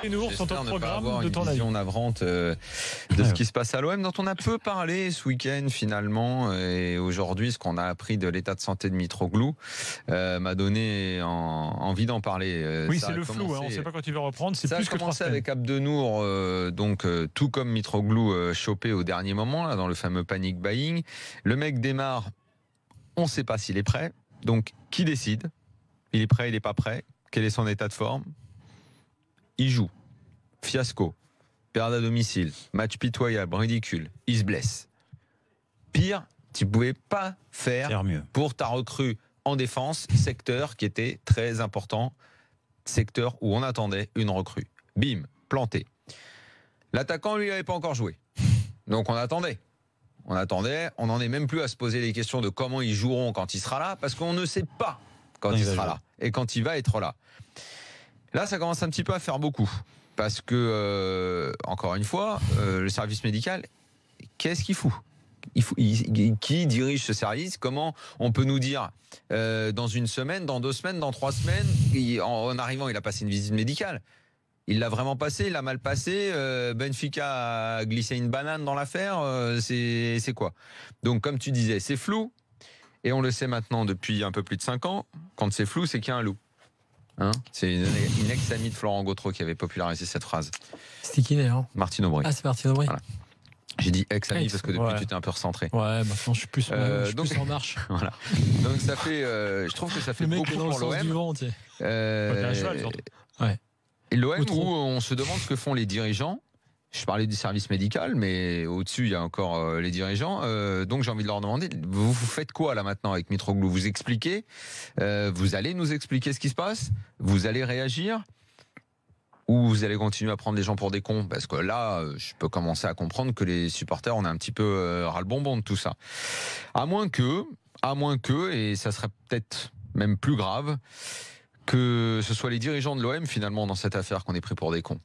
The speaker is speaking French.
Les nouveaux sont au ne pas programme avoir de une ton avis. vision navrante de ce qui se passe à l'OM, dont on a peu parlé ce week-end finalement. Et aujourd'hui, ce qu'on a appris de l'état de santé de Mitroglou m'a donné envie d'en parler. Oui, Ça c'est a le flou, commencé- on ne sait pas quand il va reprendre. C'est Ça a plus que 3 commencé semaines. avec Abdenour, tout comme Mitroglou, chopé au dernier moment, là, dans le fameux panic buying. Le mec démarre, on ne sait pas s'il est prêt. Donc, qui décide? Il est prêt, il n'est pas prêt? Quel est son état de forme? Il joue. Fiasco. Perte à domicile. Match pitoyable, ridicule. Il se blesse. Pire, tu ne pouvais pas faire mieux. pour ta recrue en défense, secteur qui était très important, secteur où on attendait une recrue. Bim, planté. L'attaquant, lui, n'avait pas encore joué. Donc on attendait. On n'en est même plus à se poser les questions de comment ils joueront quand il sera là, parce qu'on ne sait pas quand il sera là et quand il va être là. Là, ça commence un petit peu à faire beaucoup. Parce que, encore une fois, le service médical, qu'est-ce qu'il fout? Qui dirige ce service? Comment on peut nous dire dans une semaine, dans 2 semaines, dans 3 semaines, en arrivant, il a passé une visite médicale? Il l'a vraiment passé, il l'a mal passé. Benfica a glissé une banane dans l'affaire. C'est quoi? Donc, comme tu disais, c'est flou. Et on le sait maintenant depuis un peu plus de 5 ans. Quand c'est flou, c'est qu'il y a un loup. Hein, c'est une ex-amie de Florent Gautreau qui avait popularisé cette phrase. C'était qui d'ailleurs? Martine Aubry. Ah, c'est Martine Aubry. Voilà. J'ai dit ex-amie parce que depuis Ouais. tu t'es un peu recentré. Ouais, maintenant je suis plus, donc, plus en marche. Voilà. Donc ça fait, je trouve que ça fait Le mec beaucoup est dans le pour sens du l'OM. vent, tu sais. T'es un cheval, surtout. Ouais. Et l'OM Ou où trop. on se demande ce que font les dirigeants. Je parlais du service médical, mais au-dessus, il y a encore les dirigeants. Donc, j'ai envie de leur demander, vous faites quoi là maintenant avec Mitroglou? Vous expliquez? Vous allez nous expliquer ce qui se passe? Vous allez réagir? Ou vous allez continuer à prendre les gens pour des cons? Parce que là, je peux commencer à comprendre que les supporters, on a un petit peu ras-le-bonbon de tout ça. À moins que, et ça serait peut-être même plus grave, que ce soit les dirigeants de l'OM finalement dans cette affaire qu'on est pris pour des cons.